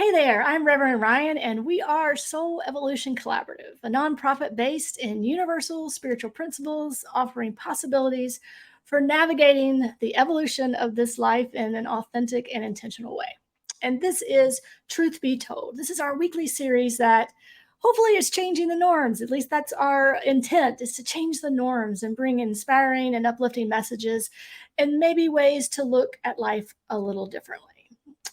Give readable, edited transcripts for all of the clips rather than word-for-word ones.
Hey there, I'm Reverend Ryan, and we are Soul Evolution Collaborative, a nonprofit based in universal spiritual principles, offering possibilities for navigating the evolution of this life in an authentic and intentional way. And this is Truth Be Told. This is our weekly series that hopefully is changing the norms. At least that's our intent, is to change the norms and bring inspiring and uplifting messages and maybe ways to look at life a little differently.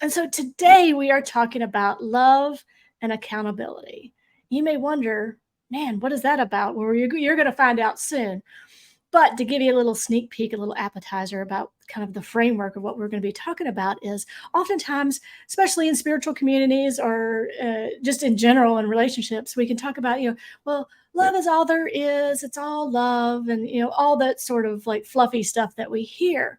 And so today we are talking about love and accountability. You may wonder, man, what is that about? Well, you're going to find out soon. But to give you a little sneak peek, a little appetizer about kind of the framework of what we're going to be talking about is oftentimes, especially in spiritual communities or just in general in relationships, we can talk about, well, love is all there is. It's all love and, all that sort of like fluffy stuff that we hear.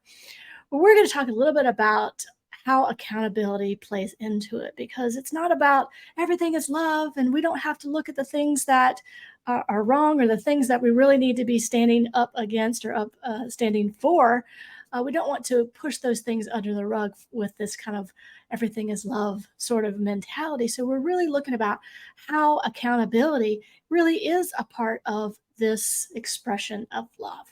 But we're going to talk a little bit about how accountability plays into it, because it's not about everything is love and we don't have to look at the things that are wrong or the things that we really need to be standing up against or standing for. We don't want to push those things under the rug with this kind of everything is love sort of mentality. So we're really looking about how accountability really is a part of this expression of love.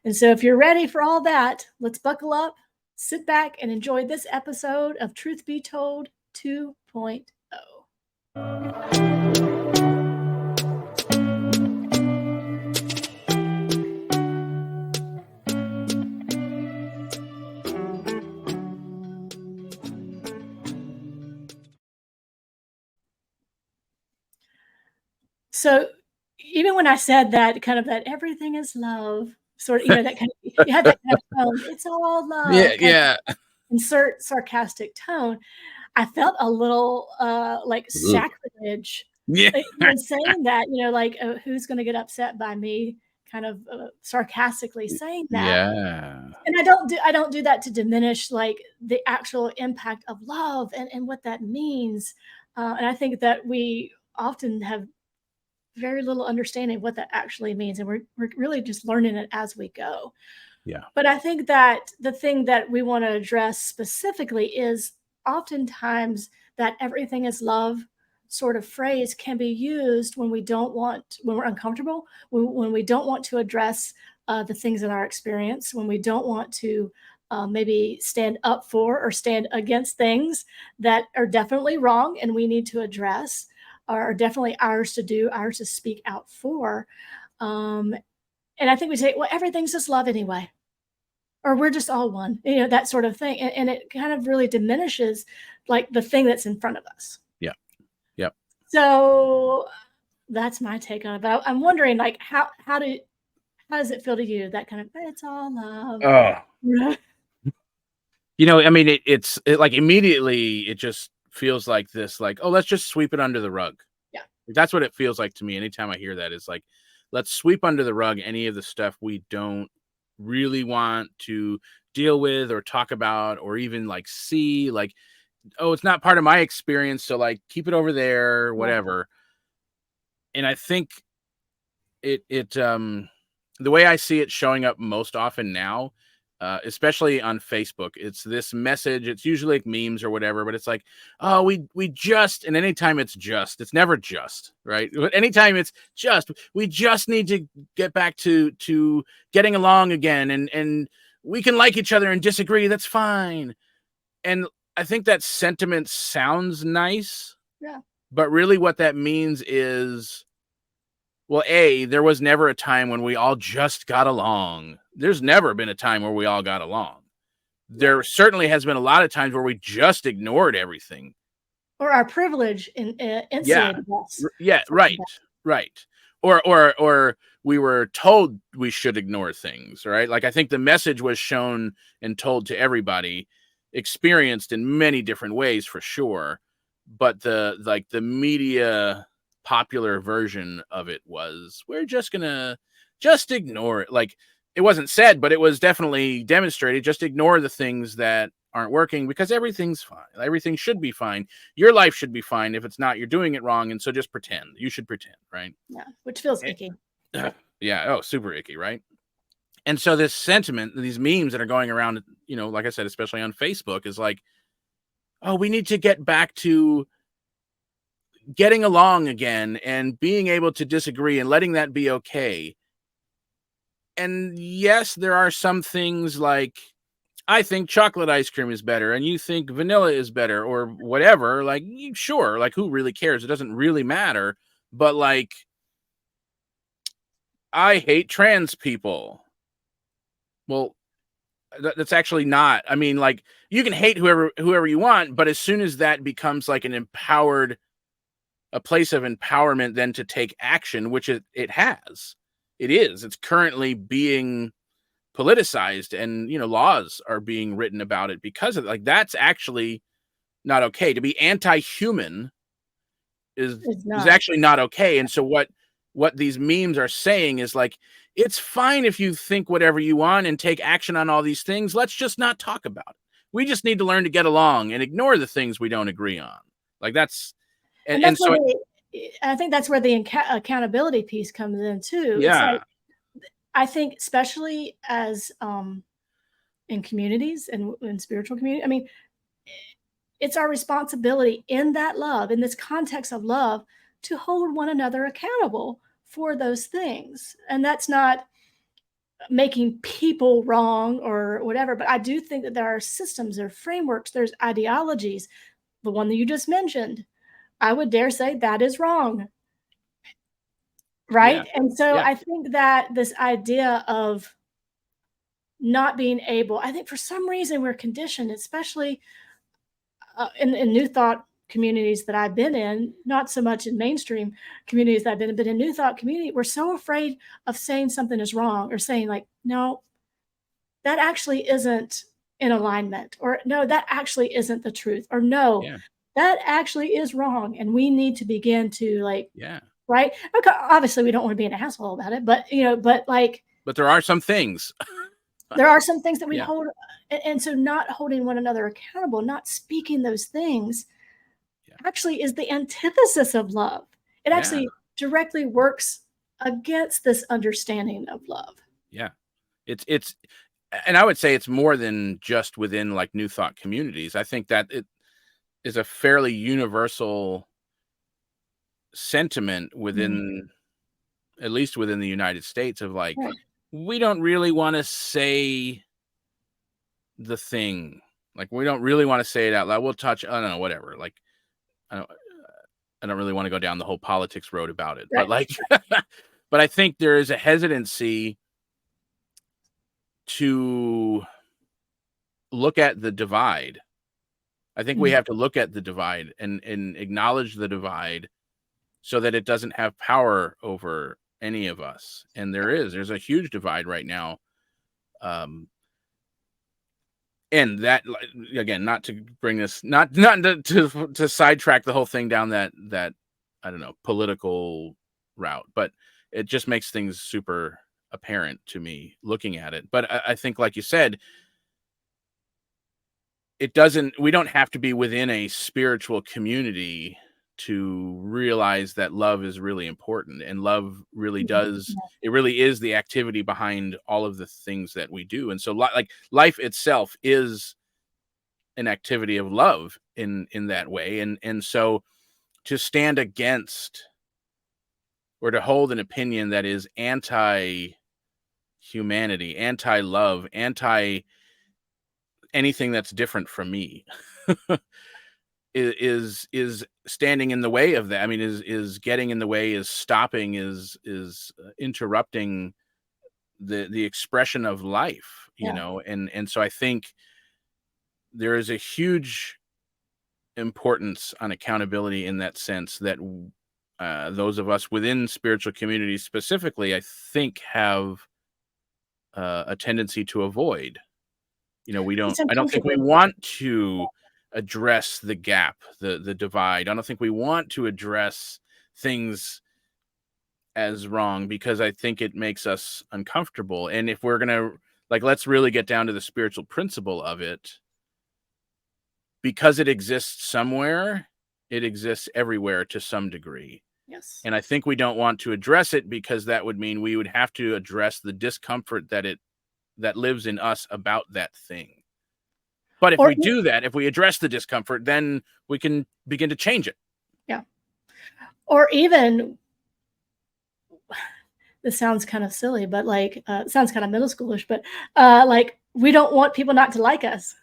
And so if you're ready for all that, let's buckle up, sit back, and enjoy this episode of Truth Be Told 2.0. So even when I said that kind of that everything is love, sort of, that kind of, you had that kind of tone, it's all love, Yeah. Insert sarcastic tone. I felt a little like sacrilege in saying that, like who's going to get upset by me kind of sarcastically saying that. Yeah. And I don't do that to diminish like the actual impact of love and what that means. And I think that we often have very little understanding of what that actually means. And we're really just learning it as we go. Yeah. But I think that the thing that we want to address specifically is oftentimes that everything is love sort of phrase can be used when we're uncomfortable, when we don't want to address the things in our experience, when we don't want to maybe stand up for or stand against things that are definitely wrong and we need to address, are definitely ours to do, ours to speak out for. And I think we say, well, everything's just love anyway, or we're just all one, that sort of thing. And it kind of really diminishes like the thing that's in front of us. Yeah. Yep. So that's my take on it. But I'm wondering, like, how does it feel to you? That kind of, it's all love. Oh. I mean, it's like immediately it just feels like this, like, oh, let's just sweep it under the rug. Yeah. That's what it feels like to me. Anytime I hear that, is like, let's sweep under the rug any of the stuff we don't really want to deal with or talk about or even like see, like, oh, it's not part of my experience, so like keep it over there, whatever. And I think it the way I see it showing up most often now, especially on Facebook, it's this message. It's usually like memes or whatever, but it's like, oh, we just, and anytime it's never just, right? But anytime it's just, we just need to get back to getting along again, and we can like each other and disagree. That's fine. And I think that sentiment sounds nice. Yeah. But really what that means is, well, there was never a time when we all just got along. There's never been a time where we all got along. There certainly has been a lot of times where we just ignored everything. Or our privilege insulated us. Yeah, right. Or we were told we should ignore things, right? Like, I think the message was shown and told to everybody, experienced in many different ways for sure. But the media popular version of it was, we're just gonna just ignore it. Like, it wasn't said, but it was definitely demonstrated. Just ignore the things that aren't working because everything's fine. Everything should be fine. Your life should be fine. If it's not, you're doing it wrong. And so just pretend. You should pretend, right? Yeah, which feels icky. Yeah. Oh, super icky, right? And so this sentiment, these memes that are going around, like I said, especially on Facebook, is like, oh, we need to get back to getting along again and being able to disagree and letting that be okay. And yes, there are some things like, I think chocolate ice cream is better and you think vanilla is better or whatever. Like, sure, like who really cares? It doesn't really matter. But like, I hate trans people. Well, that's actually not. I mean, like, you can hate whoever you want, but as soon as that becomes like a place of empowerment, then to take action, which it has, it's currently being politicized, and laws are being written about it because of, like, that's actually not okay. To be anti-human It's is not. actually not okay. And so what these memes are saying is like, it's fine if you think whatever you want and take action on all these things. Let's just not talk about it. We just need to learn to get along and ignore the things we don't agree on. Like, that's And and that's where so I think that's where the accountability piece comes in too. It's like, yeah, I think, especially as in communities and in spiritual community, I mean, it's our responsibility in that love, in this context of love, to hold one another accountable for those things. And that's not making people wrong or whatever, but I do think that there are systems, there are frameworks, there's ideologies. The one that you just mentioned, I would dare say that is wrong. yeah, Right. And so yeah, I think that this idea of not being able, I think for some reason we're conditioned, especially in New Thought communities that I've been in, not so much in mainstream communities that I've been in, but in New Thought community, we're so afraid of saying something is wrong or saying, like, no, that actually isn't in alignment, or no, that actually isn't the truth, or no, yeah, that actually is wrong. And we need to begin to, like, yeah. right? Okay, obviously, we don't want to be an asshole about it, but but like, But there are some things. there are some things that we Yeah, hold, and so not holding one another accountable, not speaking those things, yeah, actually is the antithesis of love. It yeah, actually directly works against this understanding of love. yeah. It's and I would say it's more than just within like New Thought communities. I think that it is a fairly universal sentiment Mm, within, at least within the United States, of like, right. we don't really want to say the thing. Like, we don't really want to say it out loud. We'll touch, I don't know, whatever. Like, I don't, I don't really want to go down the whole politics road about it, but Right. like, but I think there is a hesitancy to look at the divide. I think we Mm, have to look at the divide and acknowledge the divide so that it doesn't have power over any of us. And there's a huge divide right now. Um, and that, again, not to bring this, not to sidetrack the whole thing down that I don't know, political route, but it just makes things super apparent to me looking at it. But I think, like you said, we don't have to be within a spiritual community to realize that love is really important, and love really mm, does, yeah. it really is the activity behind all of the things that we do. And so, like, life itself is an activity of love in that way. And so, to stand against or to hold an opinion that is anti humanity, anti love, anti anything that's different from me, is standing in the way of that. I mean, is getting in the way, is stopping, is interrupting the expression of life, Yeah. and so I think there is a huge importance on accountability in that sense, that those of us within spiritual communities specifically, I think, have a tendency to avoid. It's I don't think we uncomfortable. want to address the gap, the divide. I don't think we want to address things as wrong, because I think it makes us uncomfortable. And if we're gonna, like, let's really get down to the spiritual principle of it, because it exists somewhere, it exists everywhere to some degree. Yes. And I think we don't want to address it, because that would mean we would have to address the discomfort that lives in us about that thing. But if Or we do that, if we address the discomfort, then we can begin to change it. yeah. Or even, this sounds kind of silly, but like it sounds kind of middle schoolish, but like we don't want people not to like us,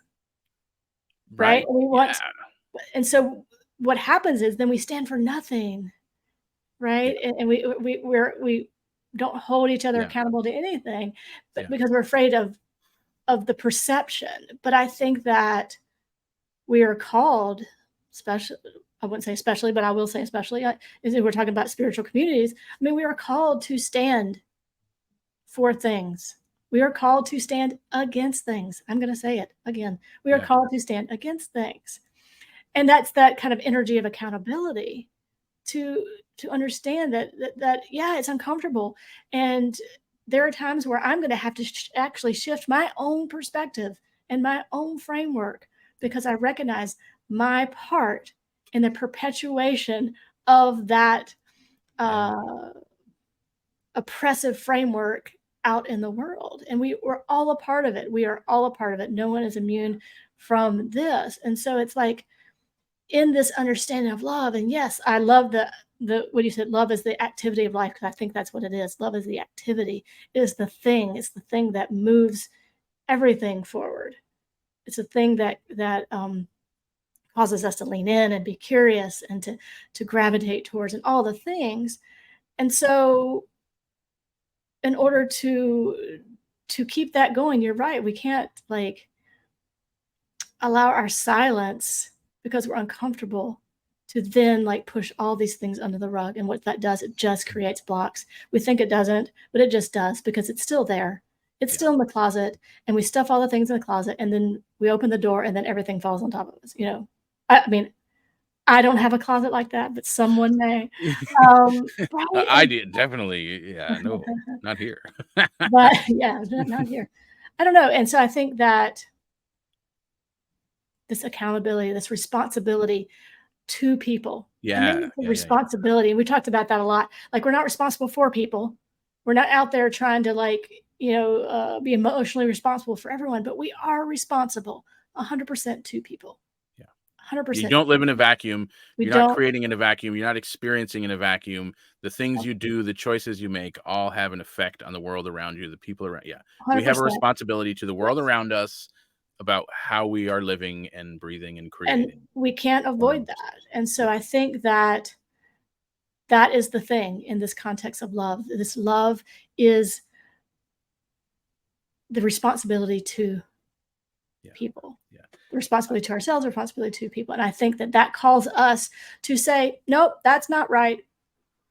right? Right. And we want, Yeah. and so what happens is then we stand for nothing, Yeah. right? And we don't hold each other Yeah. accountable to anything, but Yeah. because we're afraid of the perception. But I think that we are called, especially, I wouldn't say especially, but I will say especially, is if we're talking about spiritual communities. I mean, we are called to stand for things. We are called to stand against things. I'm going to say it again. We are Yeah. called to stand against things. And that's that kind of energy of accountability to understand that yeah, it's uncomfortable, and there are times where I'm going to have to actually shift my own perspective and my own framework because I recognize my part in the perpetuation of that Yeah. uh, oppressive framework out in the world. And we're all a part of it. We are all a part of it. No one is immune from this. And so it's like, in this understanding of love, and yes, I love the what you said, love is the activity of life, because I think that's what it is. Love is the activity, it is the thing, it's the thing that moves everything forward. It's a thing that causes us to lean in and be curious and to gravitate towards, and all the things. And so in order to keep that going, you're right, we can't like allow our silence because we're uncomfortable to then like push all these things under the rug. And what that does, it just creates blocks. We think it doesn't, but it just does, because it's still there. It's Yeah. still in the closet, and we stuff all the things in the closet, and then we open the door, and then everything falls on top of us. I mean, I don't have a closet like that, but someone may. Right. I did definitely. Yeah. No, not here. But yeah, not here. I don't know. And so I think that this accountability, this responsibility to people. And Yeah. then the Yeah. Yeah. Yeah. responsibility, we talked about that a lot. Like, we're not responsible for people. We're not out there trying to like, be emotionally responsible for everyone, but we are responsible 100% to people. Yeah. You 100%. don't live in a vacuum. We You're not don't. creating in a vacuum. You're not experiencing in a vacuum. The things you do, the choices you make, all have an effect on the world around you, the people around. Yeah. We have a 100%. responsibility to the world Yes. around us about how we are living and breathing and And creating we can't avoid around us. that. And so Yeah. I think that that is the thing in this context of love. This love is the responsibility to Yeah. people, Yeah. the responsibility to ourselves, responsibility to people. And I think that that calls us to say, nope, that's not right.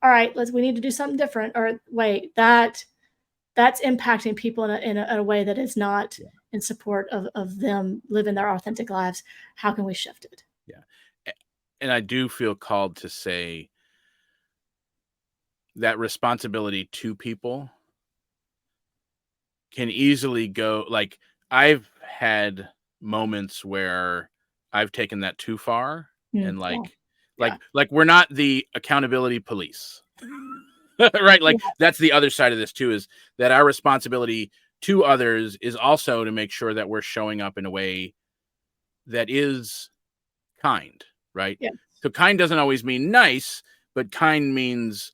All right, we need to do something different. Or wait, that's impacting people in a way that is not Yeah. in support of them living their authentic lives. How can we shift it? Yeah. And I do feel called to say that responsibility to people can easily go, like, I've had moments where I've taken that too far, and Yeah, like yeah, we're not the accountability police. Right? Like, yeah, that's the other side of this too, is that our responsibility to others is also to make sure that we're showing up in a way that is kind, right? yeah, So kind doesn't always mean nice, but kind means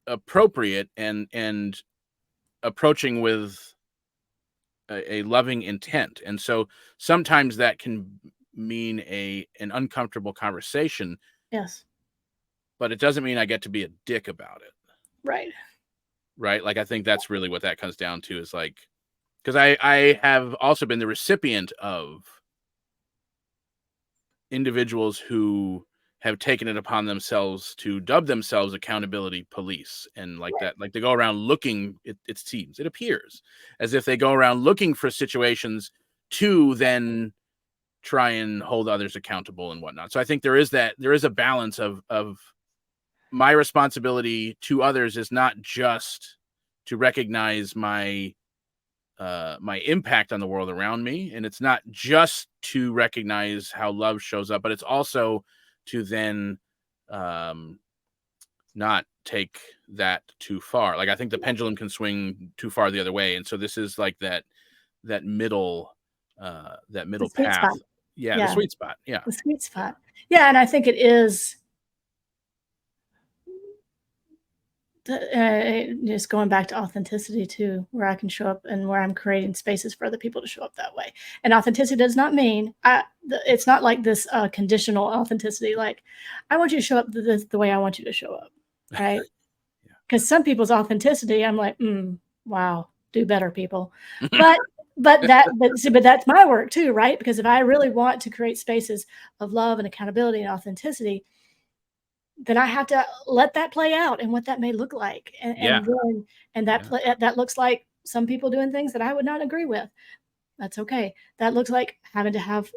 appropriate and approaching with a loving intent. And so sometimes that can mean an uncomfortable conversation, yes, but it doesn't mean I get to be a dick about it. right, Right? Like, I think that's really what that comes down to, is like, because I have also been the recipient of individuals who have taken it upon themselves to dub themselves accountability police, and like right, that, like they go around looking, it seems, it appears as if they go around looking for situations to then try and hold others accountable and whatnot. So I think there is a balance of my responsibility to others is not just to recognize my impact on the world around me, and it's not just to recognize how love shows up, but it's also to then um not take that too far. Like, I think the pendulum can swing too far the other way, and so this is like that middle that The middle sweet spot. path. Yeah, the Yeah, sweet spot. Yeah, the sweet yeah, spot. Yeah, and I think it is just going back to authenticity too, where I can show up and where I'm creating spaces for other people to show up that way. And authenticity does not mean it's not like this conditional authenticity. Like, I want you to show up the way I want you to show up, right? Because some people's authenticity, I'm like, wow, do better, people. yeah. But but that's my work too, right? Because if I really want to create spaces of love and accountability and authenticity, then I have to let that play out and what that may look like. Yeah, And yeah, that looks like some people doing things that I would not agree with. That's okay. That looks like having to have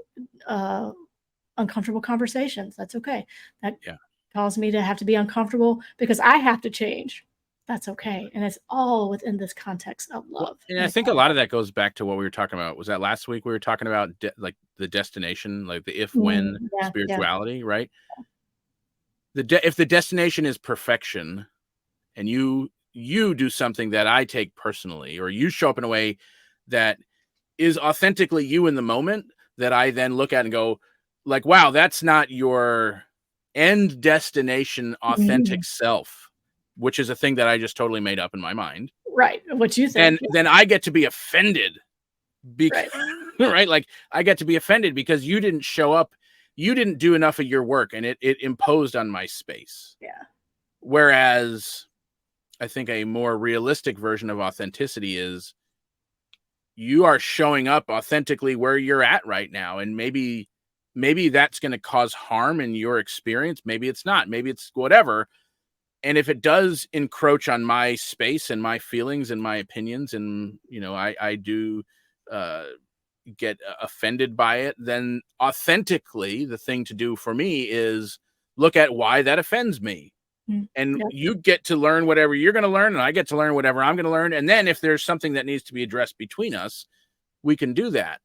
uh, uncomfortable conversations. That's okay. That yeah. caused me to have to be uncomfortable because I have to change. That's okay. And it's all within this context of Well, love and and I think a lot of accountability. that goes back to what we were talking about. Was that last week we were talking about like the destination, like the if when Yeah, yeah. spirituality, right? If the destination is perfection, and you do something that I take personally, or you show up in a way that is authentically you in the moment, that I then look at and go, like, wow, that's not your end destination Mhm. authentic self, which is a thing that I just totally made up in my mind. Right. What you Then think. Yeah, then I get to be offended because right. right, like I get to be offended because you didn't show up, you didn't do enough of your work, and it imposed on my space. Yeah. Whereas I think a more realistic version of authenticity is you are showing up authentically where you're at right now, and maybe that's going to cause harm in your experience, maybe it's not, maybe it's whatever. And if it does encroach on my space and my feelings and my opinions, and I do uh get offended by it, then authentically the thing to do for me is look at why that offends me. Mm. And Yep. you get to learn whatever you're going to learn, and I get to learn whatever I'm going to learn. And then if there's something that needs to be addressed between us, we can do that.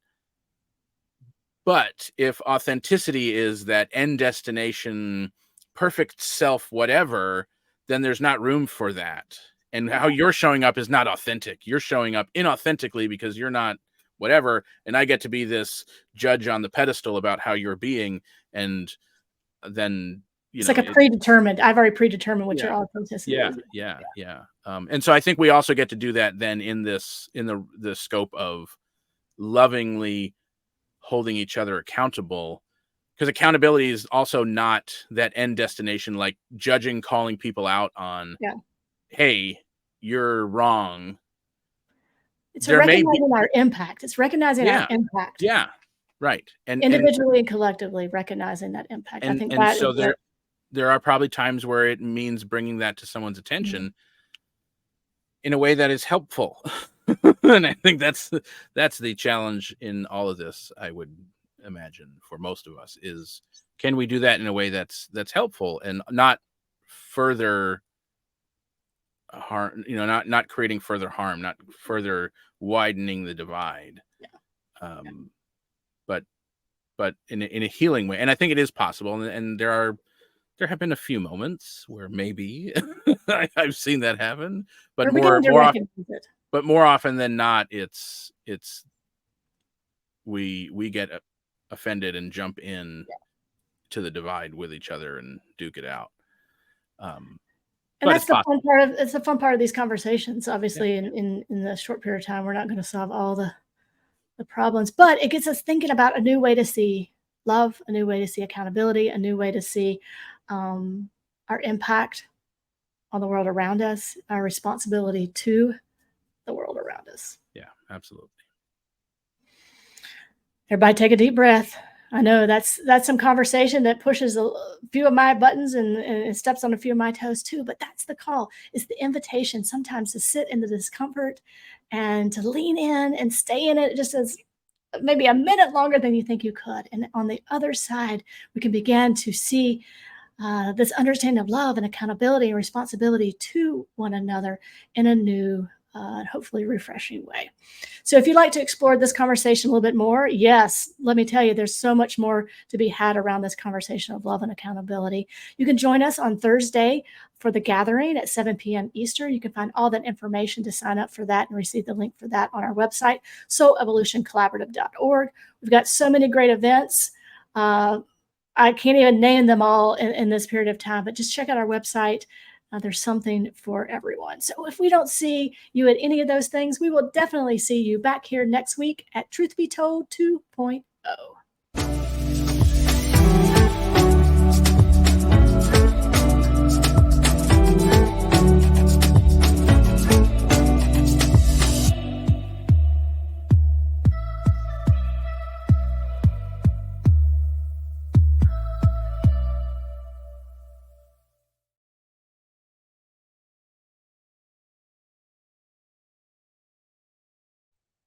But if authenticity is that end destination, perfect self, whatever, then there's not room for that. And how you're showing up is not authentic. You're showing up inauthentically because you're not whatever. And I get to be this judge on the pedestal about how you're being. And then, It's like a predetermined. I've already predetermined what yeah, your authenticity yeah, is. yeah, yeah. And so I think we also get to do that then in the scope of lovingly holding each other accountable, because accountability is also not that end destination, like judging, calling people out on, Yeah. hey, you're wrong. It's There may be, recognizing our impact. It's recognizing our yeah, impact yeah, right. And individually and collectively, recognizing that impact. I and think and that is so what. there are probably times where it means bringing that to someone's Mhm. attention in a way that is helpful. And I think that's the challenge in all of this, I would imagine, for most of us, is can we do that in a way that's helpful and not further harm, not creating further harm, not further widening the divide, Yeah. Yeah. um but in a healing way. And I think it is possible, and there have been a few moments where maybe I've seen that happen, but We're beginning to recognize it. more often than not, it's we get offended and jump in Yeah. to the divide with each other and duke it out. Um, And but that's it's the possible. fun part of it's the fun part of these conversations. Yeah, Obviously, in the short period of time, we're not going to solve all the problems, but it gets us thinking about a new way to see love, a new way to see accountability, a new way to see um, our impact on the world around us, our responsibility to the world around us. yeah, absolutely. Everybody take a deep breath. I know that's some conversation that pushes a few of my buttons and steps on a few of my toes too, but that's the call. It's the invitation sometimes to sit in the discomfort and to lean in and stay in it just as maybe a minute longer than you think you could. And on the other side, we can begin to see this understanding of love and accountability and responsibility to one another in a new hopefully refreshing way. So if you'd like to explore this conversation a little bit more, yes, let me tell you, there's so much more to be had around this conversation of love and accountability. You can join us on Thursday for the gathering at 7 p.m. Eastern. You can find all that information to sign up for that and receive the link for that on our website, soulevolutioncollaborative.org. We've got so many great events. I can't even name them all in this period of time, but just check out our website. There's something for everyone. So if we don't see you at any of those things, we will definitely see you back here next week at Truth Be Told 2.0.